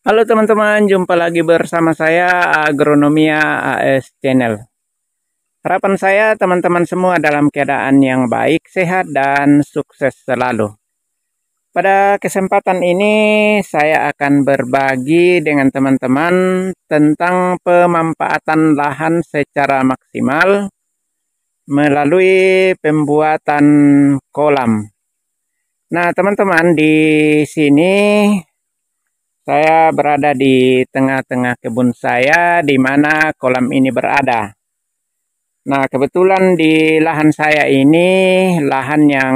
Halo teman-teman, jumpa lagi bersama saya Agronomia AS Channel. Harapan saya teman-teman semua dalam keadaan yang baik, sehat, dan sukses selalu. Pada kesempatan ini saya akan berbagi dengan teman-teman tentang pemanfaatan lahan secara maksimal melalui pembuatan kolam. Nah teman-teman, di sini saya berada di tengah-tengah kebun saya, di mana kolam ini berada. Nah, kebetulan di lahan saya ini, lahan yang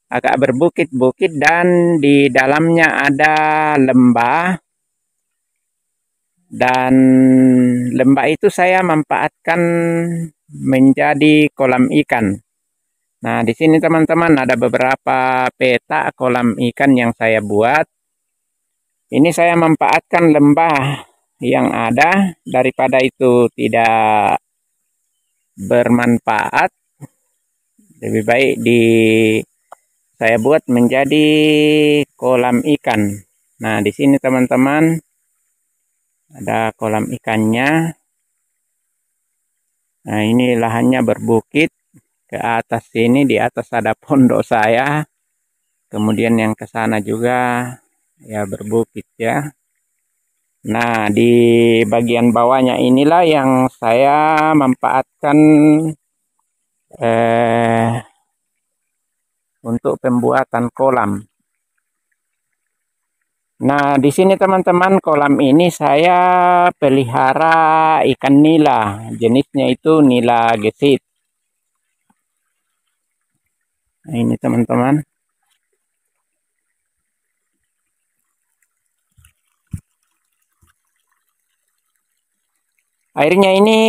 agak berbukit-bukit dan di dalamnya ada lembah. Dan lembah itu saya manfaatkan menjadi kolam ikan. Nah, di sini teman-teman ada beberapa peta kolam ikan yang saya buat. Ini saya manfaatkan lembah yang ada, daripada itu tidak bermanfaat, lebih baik saya buat menjadi kolam ikan. Nah, di sini teman-teman ada kolam ikannya. Nah, ini lahannya berbukit. Ke atas sini, di atas ada pondok saya. Kemudian yang ke sana juga ya berbukit ya. Nah, di bagian bawahnya inilah yang saya manfaatkan untuk pembuatan kolam. Nah, di sini teman-teman, kolam ini saya pelihara ikan nila. Jenisnya itu nila gesit. Nah, ini teman-teman. Airnya ini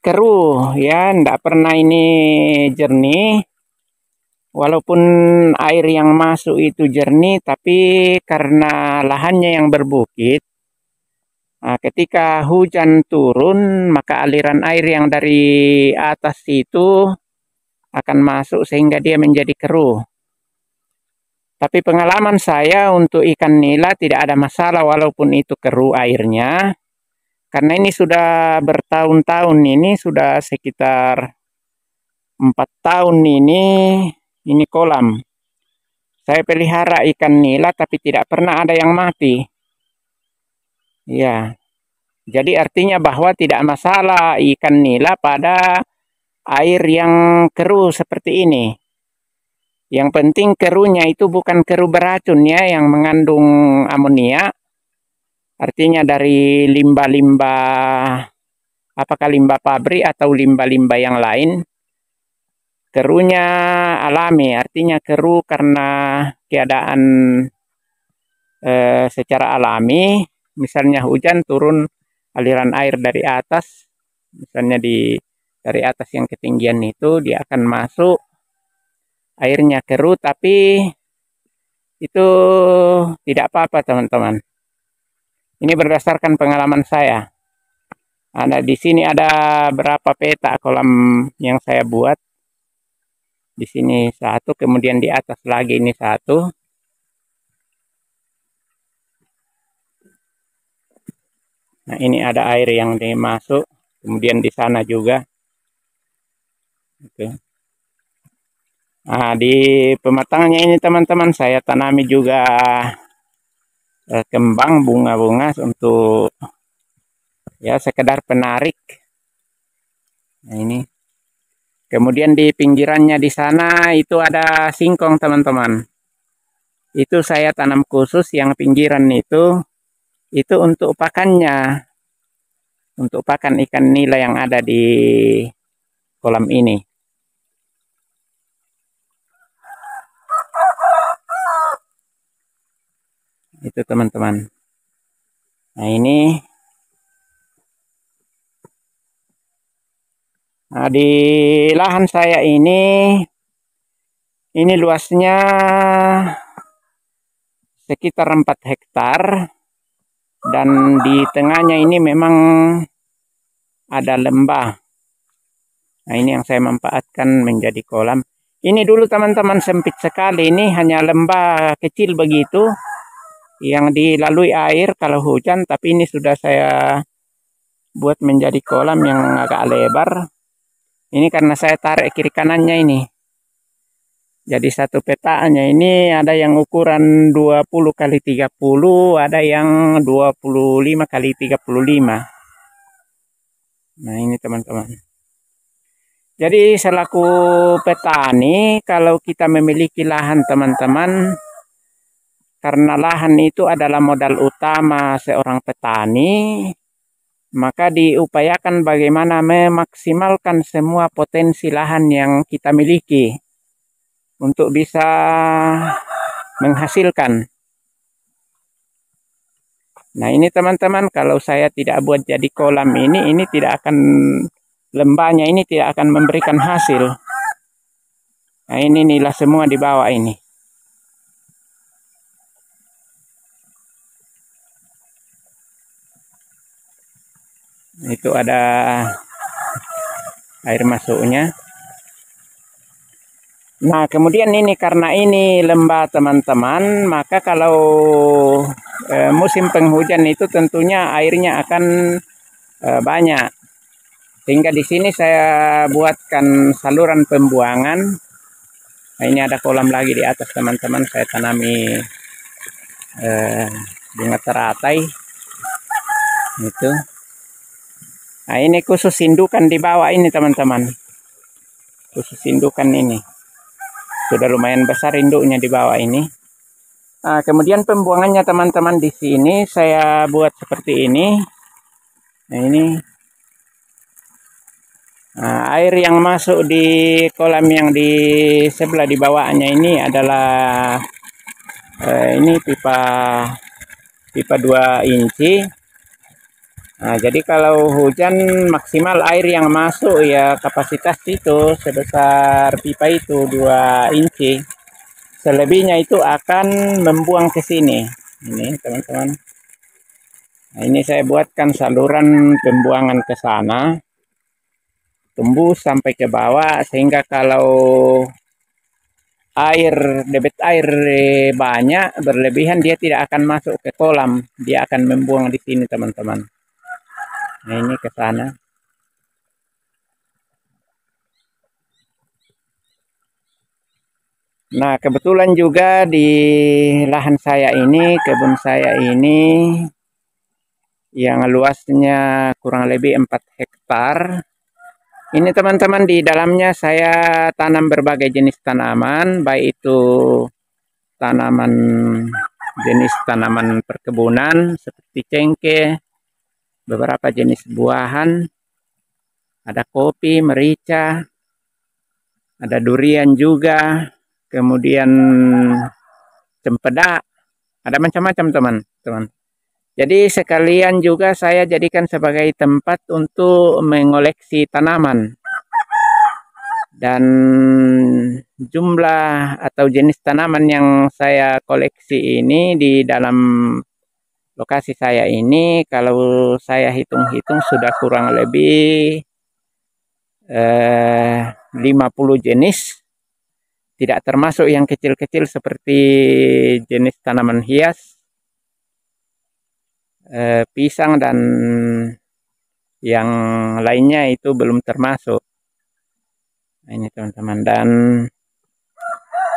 keruh ya, enggak pernah ini jernih. Walaupun air yang masuk itu jernih, tapi karena lahannya yang berbukit, nah, ketika hujan turun, maka aliran air yang dari atas itu akan masuk sehingga dia menjadi keruh. Tapi pengalaman saya untuk ikan nila tidak ada masalah walaupun itu keruh airnya. Karena ini sudah bertahun-tahun, ini sudah sekitar 4 tahun ini kolam. Saya pelihara ikan nila tapi tidak pernah ada yang mati. Ya, jadi artinya bahwa tidak masalah ikan nila pada air yang keruh seperti ini. Yang penting keruhnya itu bukan keruh beracun ya, yang mengandung amonia. Artinya dari limbah-limbah, apakah limbah pabrik atau limbah-limbah yang lain. Keruhnya alami, artinya keruh karena keadaan secara alami. Misalnya hujan turun aliran air dari atas, misalnya dari atas yang ketinggian itu, dia akan masuk, airnya keruh, tapi itu tidak apa-apa teman-teman. Ini berdasarkan pengalaman saya. Ada di sini ada berapa peta kolam yang saya buat. Di sini satu, kemudian di atas lagi ini satu. Nah, ini ada air yang dimasuk, kemudian di sana juga. Oke. Nah, di pematangannya ini teman-teman saya tanami juga kembang bunga-bunga untuk ya sekedar penarik. Nah, ini. Kemudian di pinggirannya di sana itu ada singkong teman-teman. Itu saya tanam khusus yang pinggiran itu untuk pakannya. Untuk pakan ikan nila yang ada di kolam ini. Itu teman-teman. Nah, ini. Nah, di lahan saya ini luasnya sekitar 4 hektar. Dan di tengahnya ini memang ada lembah. Nah, ini yang saya manfaatkan menjadi kolam. Ini dulu teman-teman sempit sekali, ini hanya lembah kecil begitu. yang dilalui air kalau hujan, tapi ini sudah saya buat menjadi kolam yang agak lebar. Ini karena saya tarik kiri kanannya ini. Jadi satu petaannya ini ada yang ukuran 20 kali 30, ada yang 25 kali 35. Nah, ini teman-teman. Jadi selaku petani, kalau kita memiliki lahan teman-teman, karena lahan itu adalah modal utama seorang petani, maka diupayakan bagaimana memaksimalkan semua potensi lahan yang kita miliki untuk bisa menghasilkan. Nah, ini teman-teman, kalau saya tidak buat jadi kolam ini tidak akan, lembahnya ini tidak akan memberikan hasil. Nah, ini nilai semua di bawah ini. Itu ada air masuknya. Nah, kemudian ini karena ini lembah teman-teman, maka kalau musim penghujan itu tentunya airnya akan banyak. Sehingga di sini saya buatkan saluran pembuangan. Nah, ini ada kolam lagi di atas teman-teman, saya tanami bunga teratai. Itu. Nah, ini khusus indukan di bawah ini teman-teman. Khusus indukan ini. Sudah lumayan besar induknya di bawah ini. Nah, kemudian pembuangannya teman-teman di sini saya buat seperti ini. Nah, ini. Nah, air yang masuk di kolam yang di sebelah di bawahnya ini adalah ini pipa 2 inci. Nah, jadi kalau hujan maksimal air yang masuk ya kapasitas itu sebesar pipa itu 2 inci. Selebihnya itu akan membuang ke sini. Ini teman-teman. Nah, ini saya buatkan saluran pembuangan ke sana. Tembus sampai ke bawah sehingga kalau debit air banyak berlebihan dia tidak akan masuk ke kolam. Dia akan membuang di sini teman-teman. Nah, ini ke sana. Nah, kebetulan juga di lahan saya ini, kebun saya ini, yang luasnya kurang lebih 4 hektar. Ini teman-teman, di dalamnya saya tanam berbagai jenis tanaman, baik itu jenis tanaman perkebunan seperti cengkeh, beberapa jenis buahan, ada kopi, merica, ada durian juga, kemudian cempedak, ada macam-macam teman-teman. Jadi sekalian juga saya jadikan sebagai tempat untuk mengoleksi tanaman. Dan jumlah atau jenis tanaman yang saya koleksi ini di dalam lokasi saya ini, kalau saya hitung-hitung sudah kurang lebih 50 jenis. Tidak termasuk yang kecil-kecil seperti jenis tanaman hias, pisang dan yang lainnya itu belum termasuk. Nah, ini teman-teman, dan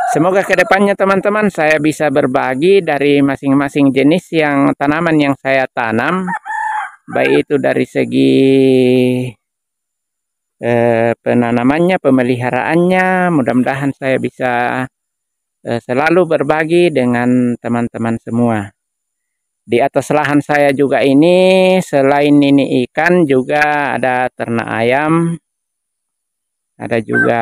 semoga kedepannya teman-teman saya bisa berbagi dari masing-masing jenis yang tanaman yang saya tanam, baik itu dari segi penanamannya, pemeliharaannya. Mudah-mudahan saya bisa selalu berbagi dengan teman-teman semua. Di atas lahan saya juga ini, selain ini ikan, juga ada ternak ayam, ada juga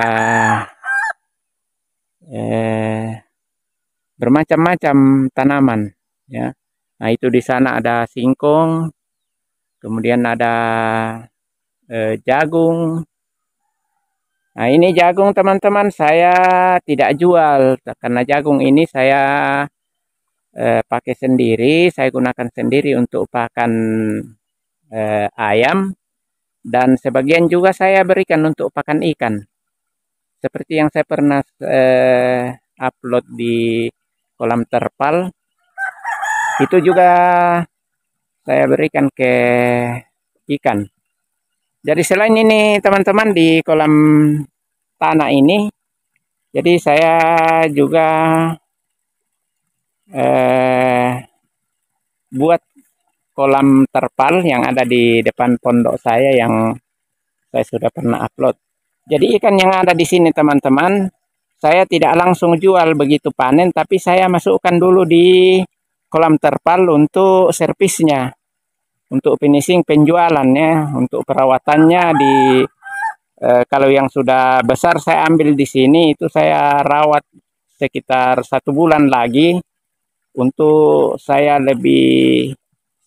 bermacam-macam tanaman, ya. Nah, itu di sana ada singkong, kemudian ada jagung. Nah, ini jagung teman-teman saya tidak jual karena jagung ini saya pakai sendiri, saya gunakan sendiri untuk pakan ayam, dan sebagian juga saya berikan untuk pakan ikan. Seperti yang saya pernah upload di kolam terpal. Itu juga saya berikan ke ikan. Jadi selain ini teman-teman di kolam tanah ini, jadi saya juga buat kolam terpal yang ada di depan pondok saya yang saya sudah pernah upload. Jadi ikan yang ada di sini teman-teman, saya tidak langsung jual begitu panen, tapi saya masukkan dulu di kolam terpal untuk servisnya, untuk finishing penjualannya, untuk perawatannya di kalau yang sudah besar saya ambil di sini, itu saya rawat sekitar 1 bulan lagi untuk saya lebih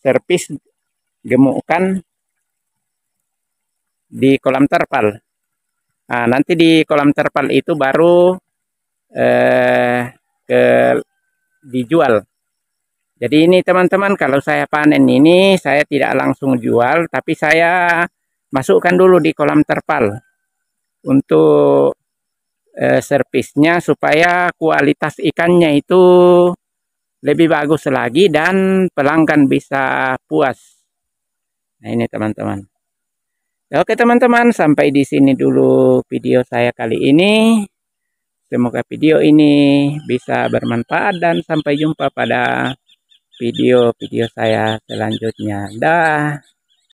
servis gemukkan di kolam terpal. Nah, nanti di kolam terpal itu baru ke dijual. Jadi ini teman-teman, kalau saya panen ini saya tidak langsung jual, tapi saya masukkan dulu di kolam terpal untuk servisnya supaya kualitas ikannya itu lebih bagus lagi dan pelanggan bisa puas. Nah ini teman-teman. Oke teman-teman, sampai di sini dulu video saya kali ini. Semoga video ini bisa bermanfaat dan sampai jumpa pada video-video saya selanjutnya. Dah.